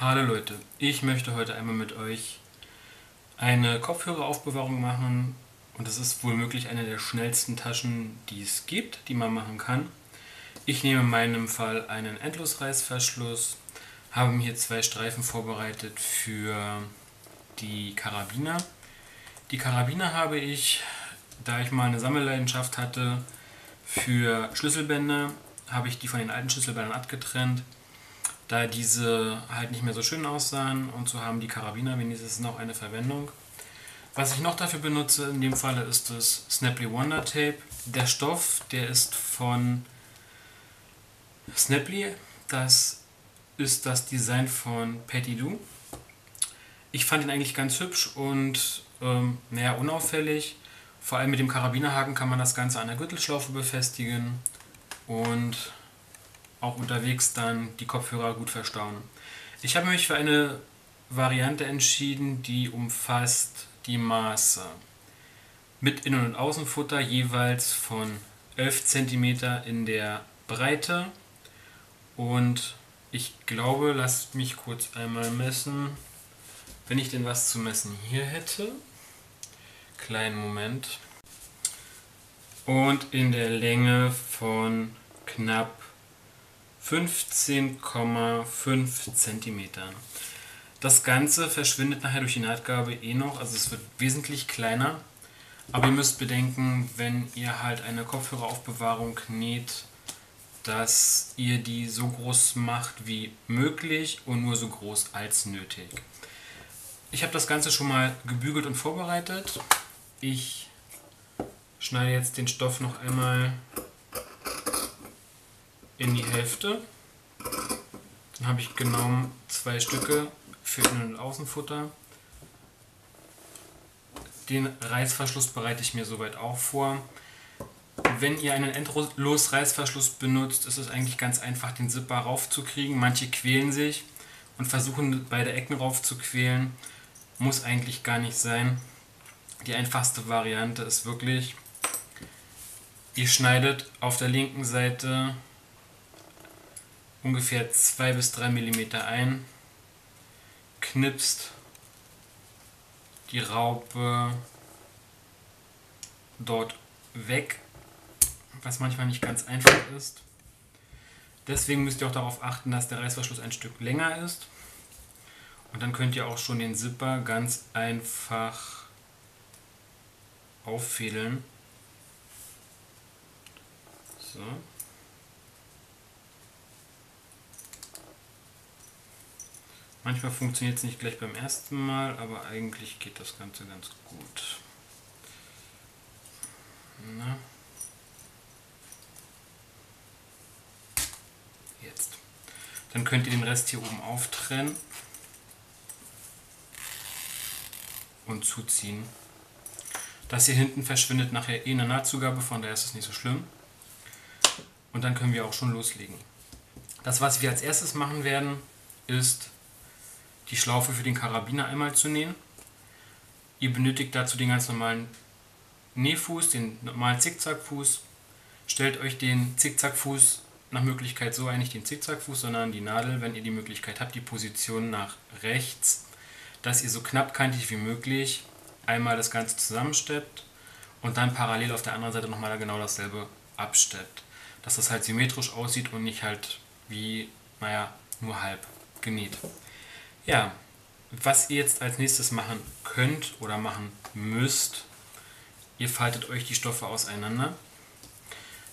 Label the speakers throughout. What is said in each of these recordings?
Speaker 1: Hallo Leute, ich möchte heute einmal mit euch eine Kopfhöreraufbewahrung machen und das ist wohl möglich eine der schnellsten Taschen, die es gibt, die man machen kann. Ich nehme in meinem Fall einen Endlosreißverschluss, habe mir hier zwei Streifen vorbereitet für die Karabiner. Die Karabiner habe ich, da ich mal eine Sammelleidenschaft hatte, für Schlüsselbänder, habe ich die von den alten Schlüsselbändern abgetrennt, da diese halt nicht mehr so schön aussahen, und so haben die Karabiner wenigstens noch eine Verwendung. Was ich noch dafür benutze in dem Falle ist das Snapply Wonder Tape. Der Stoff, der ist von Snapply, das ist das Design von Patty Lou. Ich fand ihn eigentlich ganz hübsch und unauffällig. Vor allem mit dem Karabinerhaken kann man das Ganze an der Gürtelschlaufe befestigen und auch unterwegs dann die Kopfhörer gut verstauen. Ich habe mich für eine Variante entschieden, die umfasst die Maße mit Innen- und Außenfutter jeweils von 11 cm in der Breite und ich glaube, lasst mich kurz einmal messen, wenn ich denn was zu messen hier hätte. Kleinen Moment. Und in der Länge von knapp 15,5 cm. Das Ganze verschwindet nachher durch die Nahtgabe eh noch, also es wird wesentlich kleiner. Aber ihr müsst bedenken, wenn ihr halt eine Kopfhöreraufbewahrung näht, dass ihr die so groß macht wie möglich und nur so groß als nötig. Ich habe das Ganze schon mal gebügelt und vorbereitet. Ich schneide jetzt den Stoff noch einmal in die Hälfte. Dann habe ich genommen zwei Stücke für Innen- und Außenfutter. Den Reißverschluss bereite ich mir soweit auch vor. Wenn ihr einen Endlos-Reißverschluss benutzt, ist es eigentlich ganz einfach, den Zipper raufzukriegen. Manche quälen sich und versuchen beide Ecken raufzuquälen. Muss eigentlich gar nicht sein. Die einfachste Variante ist wirklich, ihr schneidet auf der linken Seite ungefähr 2 bis 3 mm ein, knipst die Raupe dort weg, was manchmal nicht ganz einfach ist. Deswegen müsst ihr auch darauf achten, dass der Reißverschluss ein Stück länger ist. Und dann könnt ihr auch schon den Zipper ganz einfach auffädeln. So. Manchmal funktioniert es nicht gleich beim ersten Mal, aber eigentlich geht das Ganze ganz gut. Na. Jetzt. Dann könnt ihr den Rest hier oben auftrennen und zuziehen. Das hier hinten verschwindet nachher eh in der Nahtzugabe, von daher ist es nicht so schlimm. Und dann können wir auch schon loslegen. Das, was wir als erstes machen werden, ist die Schlaufe für den Karabiner einmal zu nähen. Ihr benötigt dazu den ganz normalen Nähfuß, den normalen Zickzackfuß. Stellt euch den Zickzackfuß nach Möglichkeit so ein, nicht den Zickzackfuß, sondern die Nadel, wenn ihr die Möglichkeit habt, die Position nach rechts, dass ihr so knappkantig wie möglich einmal das Ganze zusammensteppt und dann parallel auf der anderen Seite nochmal genau dasselbe absteppt. Dass das halt symmetrisch aussieht und nicht halt wie, nur halb genäht. Ja, was ihr jetzt als nächstes machen könnt oder machen müsst, ihr faltet euch die Stoffe auseinander.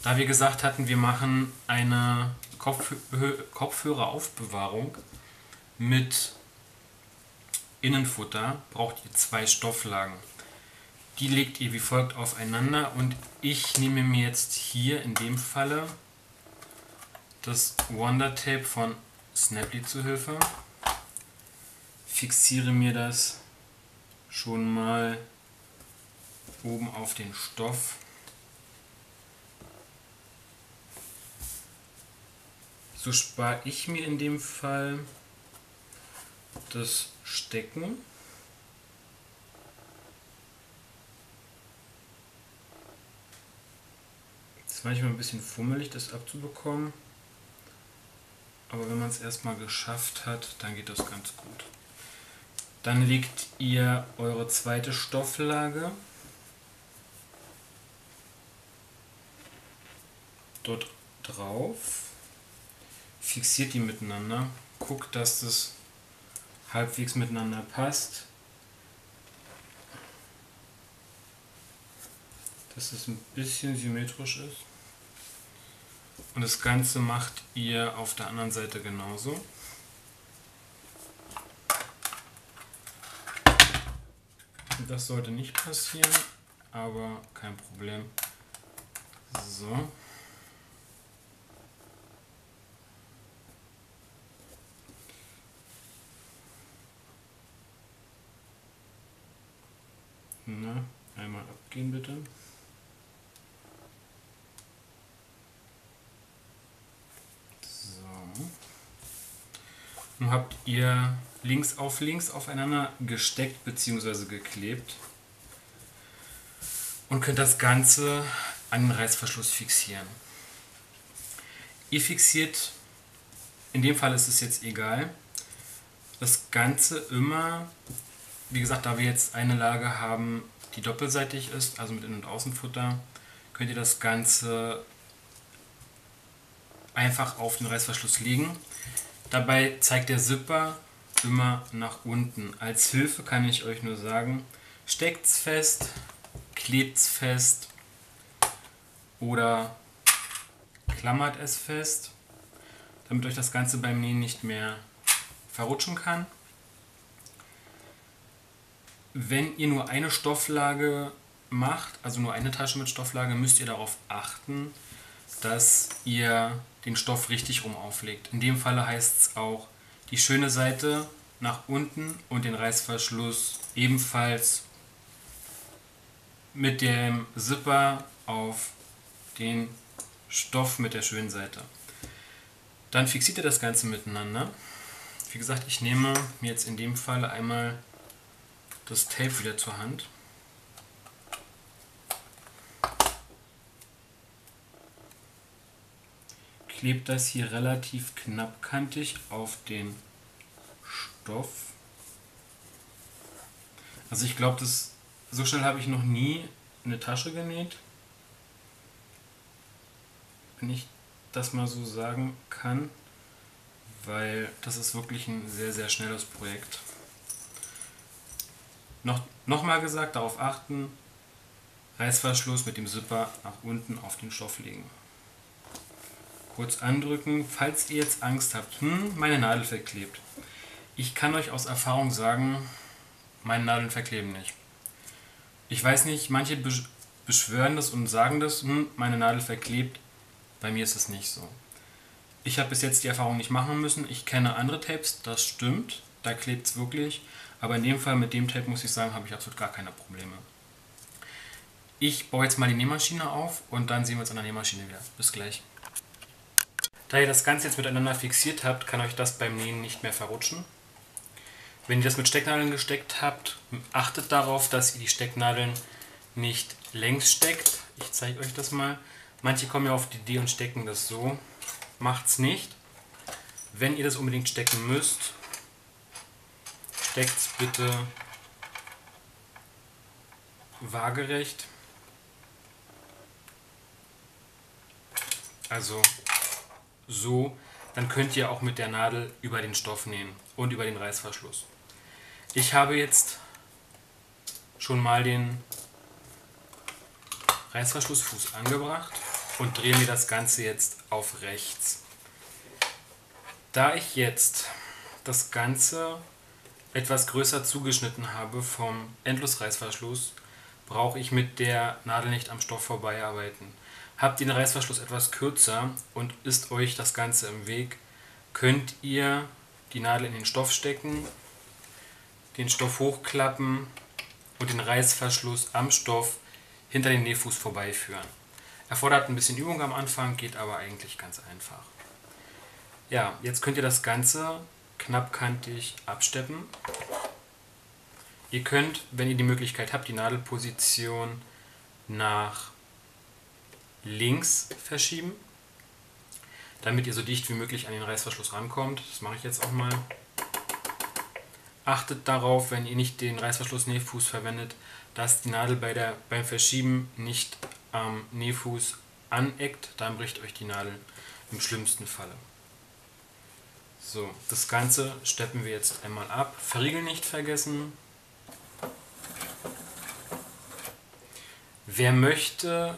Speaker 1: Da wir gesagt hatten, wir machen eine Kopfhöreraufbewahrung mit Innenfutter, braucht ihr zwei Stofflagen. Die legt ihr wie folgt aufeinander und ich nehme mir jetzt hier in dem Falle das Wonder Tape von Snapply zu Hilfe. Fixiere mir das schon mal oben auf den Stoff. So spare ich mir in dem Fall das Stecken. Es ist manchmal ein bisschen fummelig, das abzubekommen. aber wenn man es erstmal geschafft hat, dann geht das ganz gut. Dann legt ihr eure zweite Stofflage dort drauf, fixiert die miteinander, guckt, dass das halbwegs miteinander passt, dass es ein bisschen symmetrisch ist. Und das Ganze macht ihr auf der anderen Seite genauso. Das sollte nicht passieren, aber kein Problem. So. Na, einmal abgehen bitte. So. Nun habt ihr links aufeinander gesteckt bzw. geklebt und könnt das Ganze an den Reißverschluss fixieren. Ihr fixiert, in dem Fall ist es jetzt egal, das Ganze immer, wie gesagt, da wir jetzt eine Lage haben, die doppelseitig ist, also mit Innen- und Außenfutter, könnt ihr das Ganze einfach auf den Reißverschluss legen. Dabei zeigt der Zipper immer nach unten. Als Hilfe kann ich euch nur sagen, steckt's fest, klebt's fest oder klammert es fest, damit euch das Ganze beim Nähen nicht mehr verrutschen kann. Wenn ihr nur eine Stofflage macht, also nur eine Tasche mit Stofflage, müsst ihr darauf achten, dass ihr den Stoff richtig rum auflegt. In dem Falle heißt es auch die schöne Seite nach unten und den Reißverschluss ebenfalls mit dem Zipper auf den Stoff mit der schönen Seite. Dann fixiert ihr das Ganze miteinander. Wie gesagt, ich nehme mir jetzt in dem Fall einmal das Tape wieder zur Hand. Klebt das hier relativ knappkantig auf den Stoff. Also ich glaube, so schnell habe ich noch nie eine Tasche genäht, wenn ich das mal so sagen kann, weil das ist wirklich ein sehr, sehr schnelles Projekt. Nochmal gesagt, darauf achten, Reißverschluss mit dem Zipper nach unten auf den Stoff legen. Kurz andrücken, falls ihr jetzt Angst habt, meine Nadel verklebt. Ich kann euch aus Erfahrung sagen, meine Nadeln verkleben nicht. Ich weiß nicht, manche beschwören das und sagen das, meine Nadel verklebt. Bei mir ist es nicht so. Ich habe bis jetzt die Erfahrung nicht machen müssen. Ich kenne andere Tapes, das stimmt, da klebt es wirklich. Aber in dem Fall mit dem Tape muss ich sagen, habe ich absolut gar keine Probleme. Ich baue jetzt mal die Nähmaschine auf und dann sehen wir uns an der Nähmaschine wieder. Bis gleich. Da ihr das Ganze jetzt miteinander fixiert habt, kann euch das beim Nähen nicht mehr verrutschen. Wenn ihr das mit Stecknadeln gesteckt habt, achtet darauf, dass ihr die Stecknadeln nicht längs steckt. Ich zeige euch das mal. Manche kommen ja auf die Idee und stecken das so. Macht's nicht. Wenn ihr das unbedingt stecken müsst, steckt es bitte waagerecht. Also so, dann könnt ihr auch mit der Nadel über den Stoff nähen und über den Reißverschluss. Ich habe jetzt schon mal den Reißverschlussfuß angebracht und drehe mir das Ganze jetzt auf rechts. Da ich jetzt das Ganze etwas größer zugeschnitten habe vom Endlosreißverschluss, brauche ich mit der Nadel nicht am Stoff vorbeiarbeiten. Habt ihr den Reißverschluss etwas kürzer und ist euch das Ganze im Weg, könnt ihr die Nadel in den Stoff stecken, den Stoff hochklappen und den Reißverschluss am Stoff hinter den Nähfuß vorbeiführen. Erfordert ein bisschen Übung am Anfang, geht aber eigentlich ganz einfach. Ja, jetzt könnt ihr das Ganze knappkantig absteppen. Ihr könnt, wenn ihr die Möglichkeit habt, die Nadelposition nach links verschieben. damit ihr so dicht wie möglich an den Reißverschluss rankommt. Das mache ich jetzt auch mal. Achtet darauf, wenn ihr nicht den Reißverschluss-Nähfuß verwendet, dass die Nadel beim Verschieben nicht am Nähfuß aneckt, dann bricht euch die Nadel im schlimmsten Falle. So, das Ganze steppen wir jetzt einmal ab. Verriegeln nicht vergessen. Wer möchte,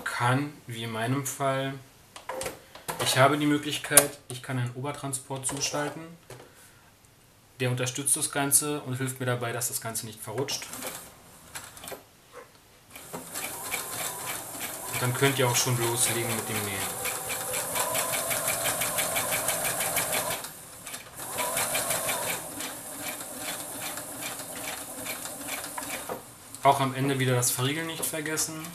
Speaker 1: kann, wie in meinem Fall, ich habe die Möglichkeit, ich kann einen Obertransport zuschalten. Der unterstützt das Ganze und hilft mir dabei, dass das Ganze nicht verrutscht. Und dann könnt ihr auch schon loslegen mit dem Nähen. Auch am Ende wieder das Verriegeln nicht vergessen.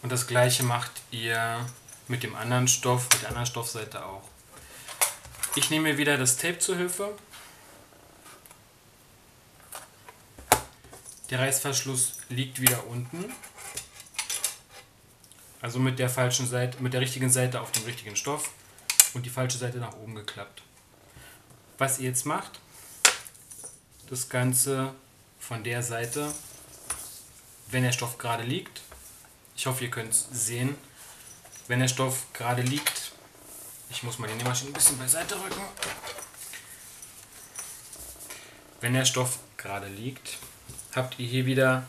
Speaker 1: Und das gleiche macht ihr mit dem anderen Stoff, mit der anderen Stoffseite auch. Ich nehme mir wieder das Tape zur Hilfe. Der Reißverschluss liegt wieder unten. Also mit der falschen Seite, mit der richtigen Seite auf dem richtigen Stoff und die falsche Seite nach oben geklappt. Was ihr jetzt macht, das Ganze von der Seite, wenn der Stoff gerade liegt, ich hoffe ihr könnt es sehen, wenn der Stoff gerade liegt, ich muss mal die Nähmaschine ein bisschen beiseite rücken, wenn der Stoff gerade liegt, habt ihr hier wieder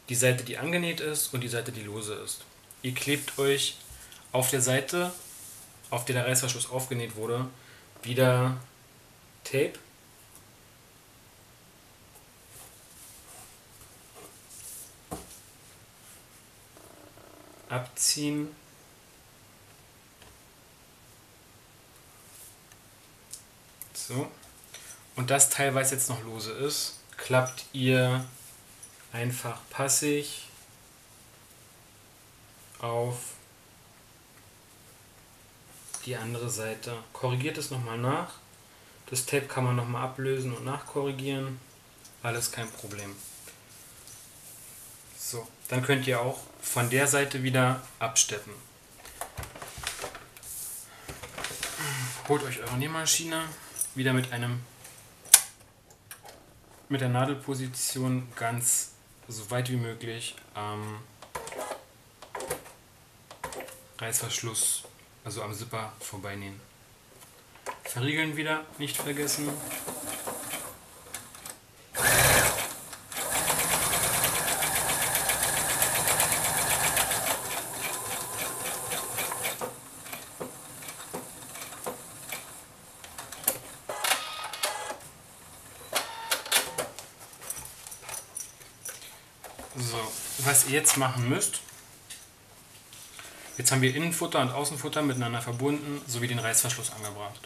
Speaker 1: die Seite, die angenäht ist und die Seite, die lose ist. Ihr klebt euch auf der Seite, auf der der Reißverschluss aufgenäht wurde, wieder Tape. Abziehen. So. Und das Teil, was jetzt noch lose ist, klappt ihr einfach passig auf die andere Seite. Korrigiert es nochmal nach. Das Tape kann man nochmal ablösen und nachkorrigieren. Alles kein Problem. So, dann könnt ihr auch von der Seite wieder absteppen. Holt euch eure Nähmaschine wieder mit der Nadelposition ganz so weit wie möglich am Reißverschluss, also am Zipper vorbeinähen. Verriegeln wieder, nicht vergessen. So, was ihr jetzt machen müsst, jetzt haben wir Innenfutter und Außenfutter miteinander verbunden, sowie den Reißverschluss angebracht.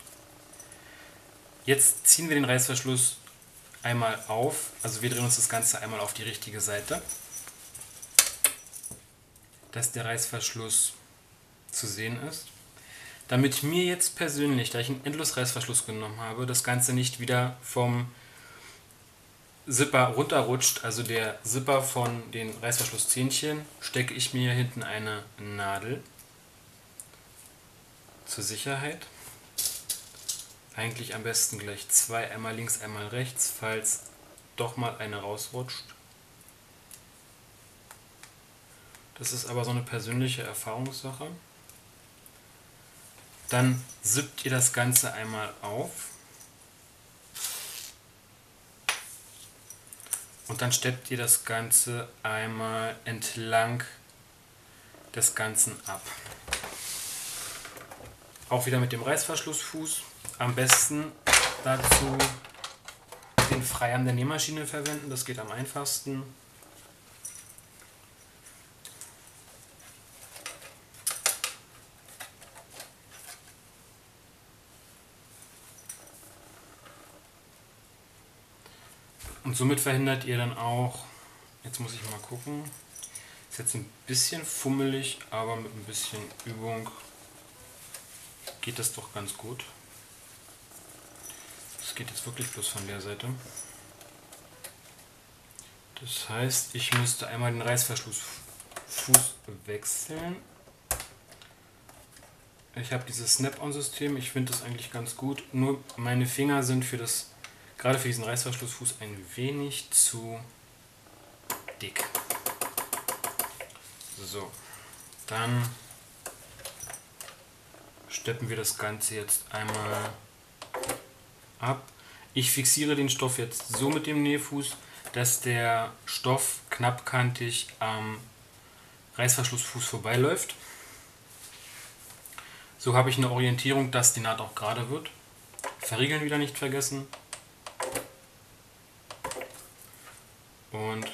Speaker 1: Jetzt ziehen wir den Reißverschluss einmal auf, also wir drehen uns das Ganze einmal auf die richtige Seite, dass der Reißverschluss zu sehen ist. Damit mir jetzt persönlich, da ich einen Endlosreißverschluss genommen habe, das Ganze nicht wieder vom Zipper runterrutscht, also der Zipper von den Reißverschlusszähnchen, stecke ich mir hier hinten eine Nadel zur Sicherheit. Eigentlich am besten gleich zwei, einmal links, einmal rechts, falls doch mal eine rausrutscht. Das ist aber so eine persönliche Erfahrungssache. Dann sippt ihr das Ganze einmal auf. Und dann steppt ihr das Ganze einmal entlang des Ganzen ab. Auch wieder mit dem Reißverschlussfuß. Am besten dazu den Freiarm der Nähmaschine verwenden, das geht am einfachsten. Und somit verhindert ihr dann auch, jetzt muss ich mal gucken, ist jetzt ein bisschen fummelig, aber mit ein bisschen Übung geht das doch ganz gut. Das geht jetzt wirklich bloß von der Seite. Das heißt, ich müsste einmal den Reißverschlussfuß wechseln. Ich habe dieses Snap-on-System, ich finde das eigentlich ganz gut. Nur meine Finger sind gerade für diesen Reißverschlussfuß ein wenig zu dick. So, dann steppen wir das Ganze jetzt einmal ab. Ich fixiere den Stoff jetzt so mit dem Nähfuß, dass der Stoff knappkantig am Reißverschlussfuß vorbeiläuft. So habe ich eine Orientierung, dass die Naht auch gerade wird. Verriegeln wieder nicht vergessen. Und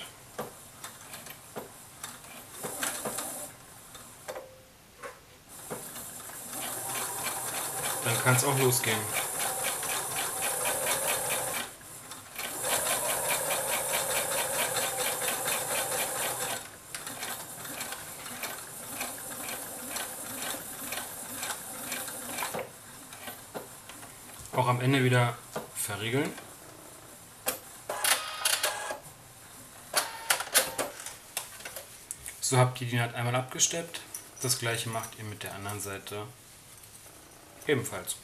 Speaker 1: dann kann es auch losgehen. Auch am Ende wieder verriegeln. So habt ihr die Naht einmal abgesteppt. Das gleiche macht ihr mit der anderen Seite ebenfalls.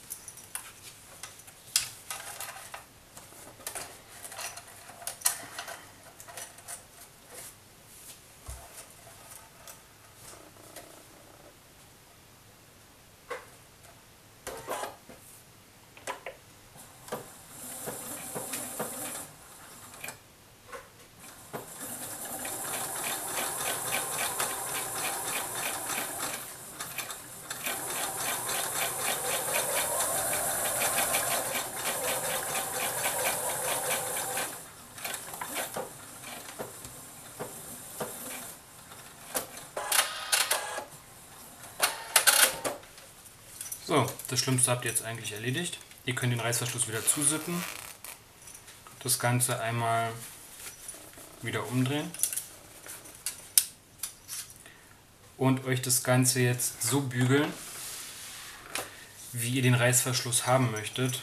Speaker 1: So, das Schlimmste habt ihr jetzt eigentlich erledigt. Ihr könnt den Reißverschluss wieder zusippen. Das Ganze einmal wieder umdrehen. Und euch das Ganze jetzt so bügeln, wie ihr den Reißverschluss haben möchtet.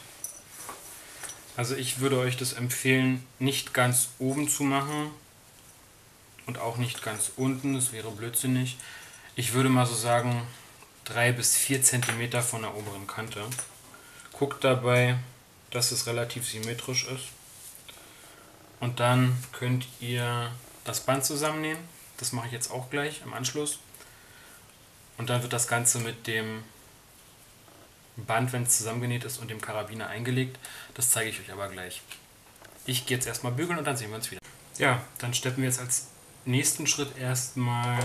Speaker 1: Also ich würde euch das empfehlen, nicht ganz oben zu machen und auch nicht ganz unten, das wäre blödsinnig. Ich würde mal so sagen 3 bis 4 cm von der oberen Kante. Guckt dabei, dass es relativ symmetrisch ist. Und dann könnt ihr das Band zusammennähen. Das mache ich jetzt auch gleich im Anschluss. Und dann wird das Ganze mit dem Band, wenn es zusammengenäht ist, und dem Karabiner eingelegt. Das zeige ich euch aber gleich. Ich gehe jetzt erstmal bügeln und dann sehen wir uns wieder. Ja, dann steppen wir jetzt als nächsten Schritt erstmal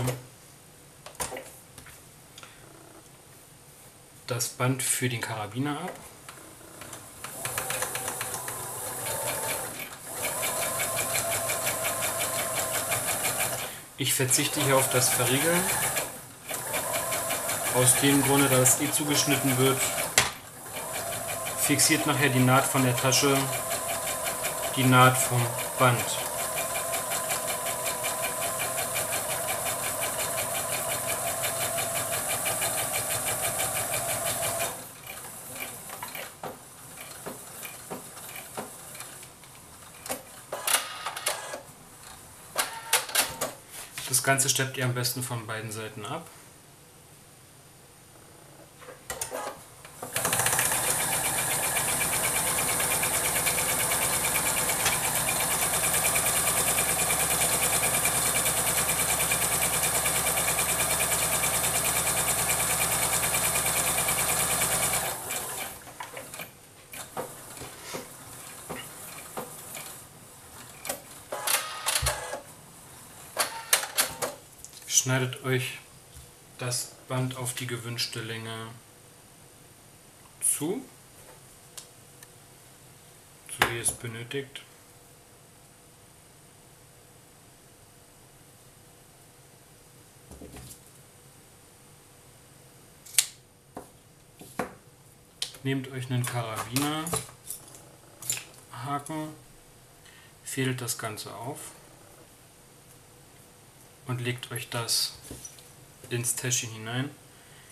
Speaker 1: das Band für den Karabiner ab. Ich verzichte hier auf das Verriegeln, aus dem Grunde, da es zugeschnitten wird, fixiert nachher die Naht von der Tasche die Naht vom Band. Das Ganze steppt ihr am besten von beiden Seiten ab. Schneidet euch das Band auf die gewünschte Länge zu, so wie es benötigt. Nehmt euch einen Karabinerhaken, fädelt das Ganze auf und legt euch das ins Täschchen hinein.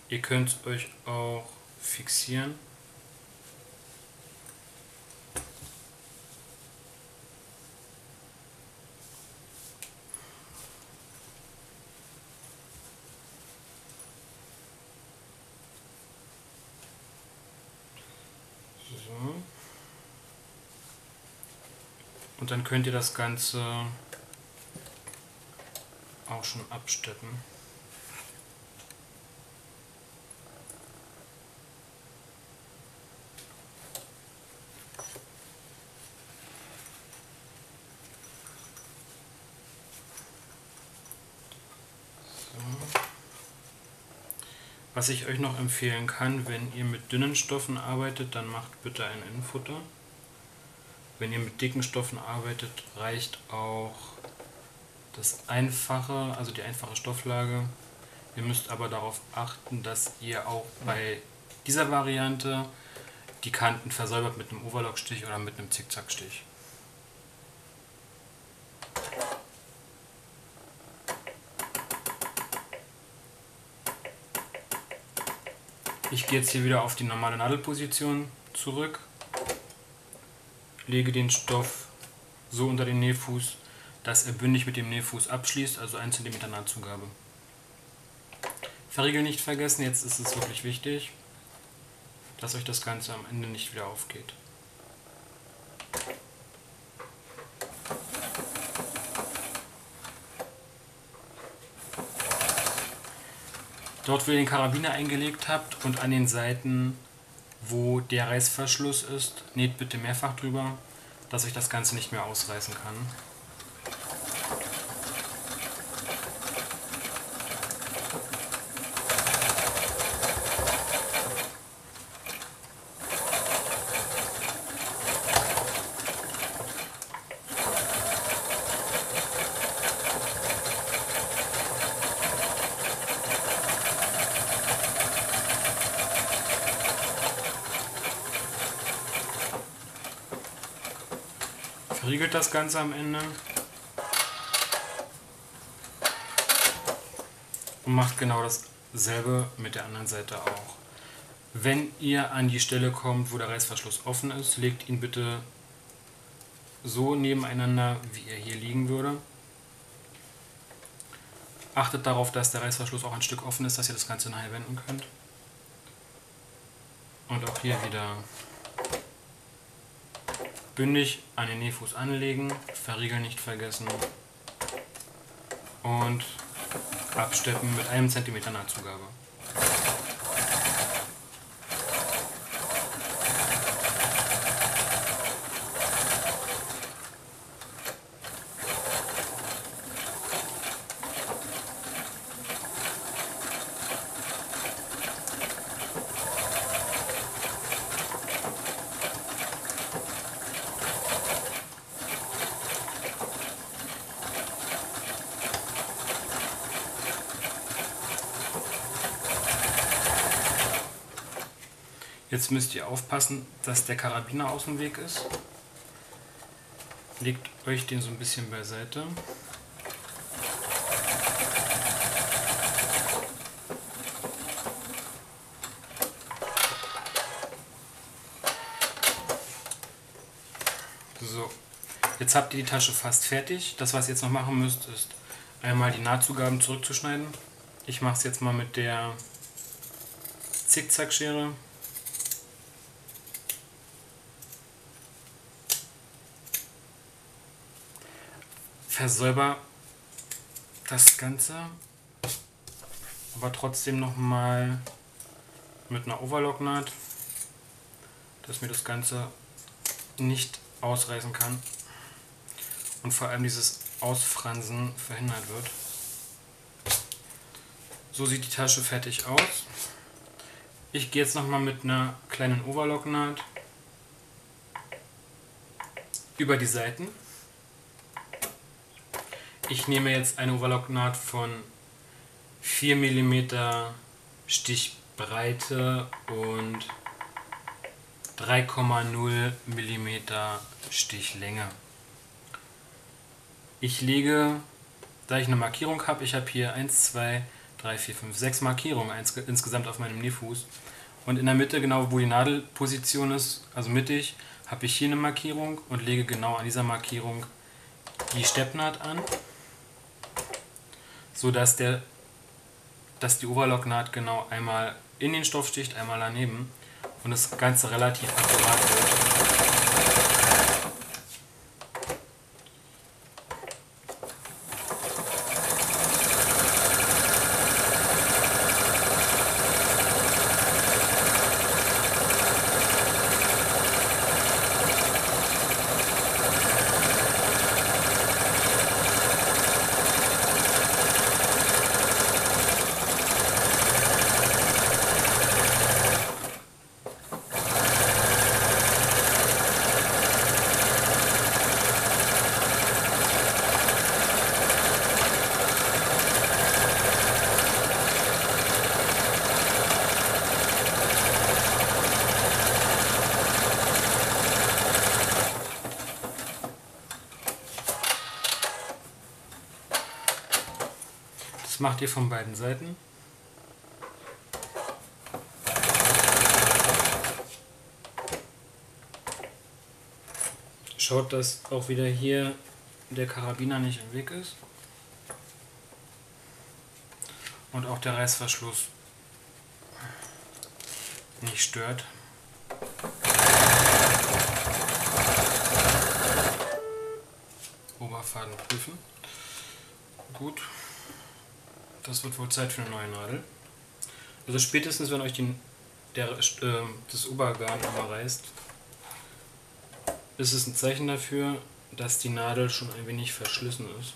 Speaker 1: Ihr könnt es euch auch fixieren. Und dann könnt ihr das Ganze auch schon absteppen. Was ich euch noch empfehlen kann, wenn ihr mit dünnen Stoffen arbeitet, dann macht bitte ein Innenfutter. Wenn ihr mit dicken Stoffen arbeitet, reicht auch das einfache, also die einfache Stofflage. Ihr müsst aber darauf achten, dass ihr auch bei dieser Variante die Kanten versäubert mit einem Overlockstich oder mit einem Zickzackstich. Ich gehe jetzt hier wieder auf die normale Nadelposition zurück, lege den Stoff so unter den Nähfuß, dass er bündig mit dem Nähfuß abschließt, also 1 cm Nahtzugabe. Verriegeln nicht vergessen, jetzt ist es wirklich wichtig, dass euch das Ganze am Ende nicht wieder aufgeht. Dort, wo ihr den Karabiner eingelegt habt und an den Seiten, wo der Reißverschluss ist, näht bitte mehrfach drüber, dass euch das Ganze nicht mehr ausreißen kann. Verriegelt das Ganze am Ende und macht genau dasselbe mit der anderen Seite auch. Wenn ihr an die Stelle kommt, wo der Reißverschluss offen ist, legt ihn bitte so nebeneinander, wie er hier liegen würde. Achtet darauf, dass der Reißverschluss auch ein Stück offen ist, dass ihr das Ganze nachher wenden könnt. Und auch hier wieder bündig an den Nähfuß anlegen, verriegeln nicht vergessen und absteppen mit 1 cm Nahtzugabe. Jetzt müsst ihr aufpassen, dass der Karabiner aus dem Weg ist. Legt euch den so ein bisschen beiseite. So, jetzt habt ihr die Tasche fast fertig. Das, was ihr jetzt noch machen müsst, ist einmal die Nahtzugaben zurückzuschneiden. Ich mache es jetzt mal mit der Zickzackschere. Versäuber das Ganze, aber trotzdem nochmal mit einer Overlocknaht, dass mir das Ganze nicht ausreißen kann und vor allem dieses Ausfransen verhindert wird. So sieht die Tasche fertig aus. Ich gehe jetzt nochmal mit einer kleinen Overlocknaht über die Seiten. Ich nehme jetzt eine Overlocknaht von 4 mm Stichbreite und 3,0 mm Stichlänge. Ich lege, da ich eine Markierung habe, ich habe hier 1, 2, 3, 4, 5, 6 Markierungen insgesamt auf meinem Nähfuß. Und in der Mitte, genau wo die Nadelposition ist, also mittig, habe ich hier eine Markierung und lege genau an dieser Markierung die Steppnaht an, so dass die Overlocknaht genau einmal in den Stoff sticht, einmal daneben und das Ganze relativ akkurat wird. macht ihr von beiden Seiten. Schaut, dass auch wieder hier der Karabiner nicht im Weg ist. Und auch der Reißverschluss nicht stört. Oberfaden prüfen. Gut. Das wird wohl Zeit für eine neue Nadel. Also spätestens, wenn euch das Obergarn immer reißt, ist es ein Zeichen dafür, dass die Nadel schon ein wenig verschlissen ist.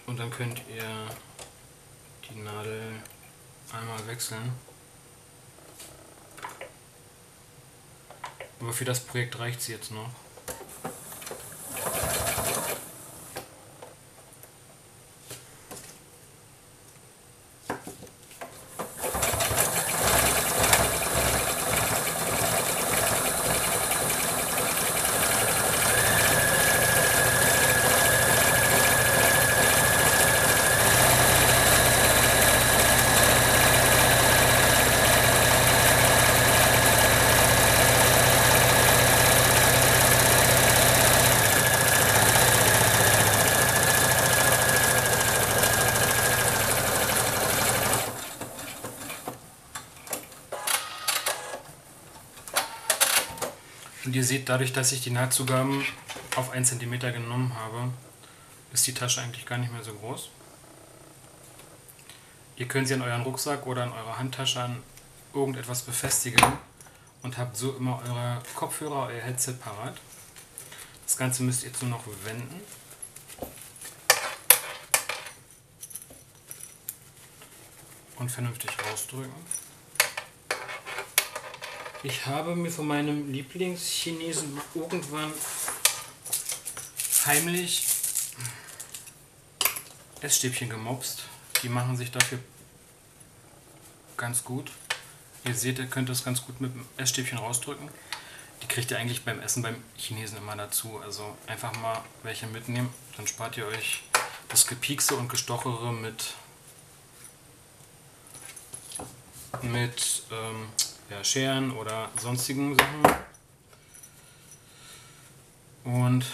Speaker 1: Und dann könnt ihr die Nadel einmal wechseln. Aber für das Projekt reicht sie jetzt noch. Und ihr seht, dadurch, dass ich die Nahtzugaben auf 1 cm genommen habe, ist die Tasche eigentlich gar nicht mehr so groß. Ihr könnt sie an euren Rucksack oder an eurer Handtasche an irgendetwas befestigen und habt so immer eure Kopfhörer, euer Headset parat. Das Ganze müsst ihr jetzt nur noch wenden. Und vernünftig rausdrücken. Ich habe mir von meinem Lieblingschinesen irgendwann heimlich Essstäbchen gemopst. Die machen sich dafür ganz gut. Ihr seht, ihr könnt das ganz gut mit dem Essstäbchen rausdrücken. Die kriegt ihr eigentlich beim Essen beim Chinesen immer dazu. Also einfach mal welche mitnehmen, dann spart ihr euch das Gepiekse und Gestochere mit Scheren oder sonstigen Sachen. Und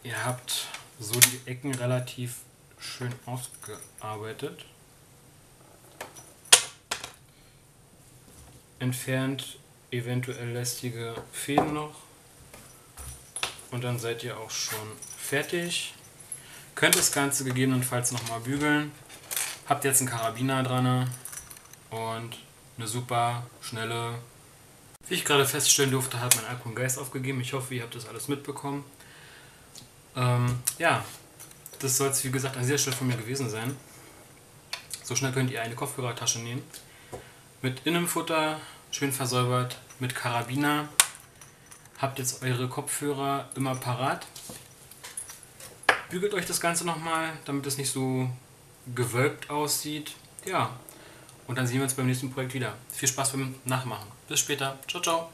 Speaker 1: ihr habt so die Ecken relativ schön ausgearbeitet. Entfernt eventuell lästige Fäden noch. Und dann seid ihr auch schon fertig. Könnt das Ganze gegebenenfalls nochmal bügeln. Habt jetzt einen Karabiner dran und eine super schnelle. Wie ich gerade feststellen durfte, hat mein Akku einen Geist aufgegeben. Ich hoffe, ihr habt das alles mitbekommen. Ja, das soll es wie gesagt an dieser Stelle von mir gewesen sein. So schnell könnt ihr eine Kopfhörertasche nehmen. Mit Innenfutter, schön versäubert, mit Karabiner. Habt jetzt eure Kopfhörer immer parat. Bügelt euch das Ganze nochmal, damit es nicht so gewölbt aussieht. Ja, und dann sehen wir uns beim nächsten Projekt wieder. Viel Spaß beim Nachmachen. Bis später. Ciao, ciao.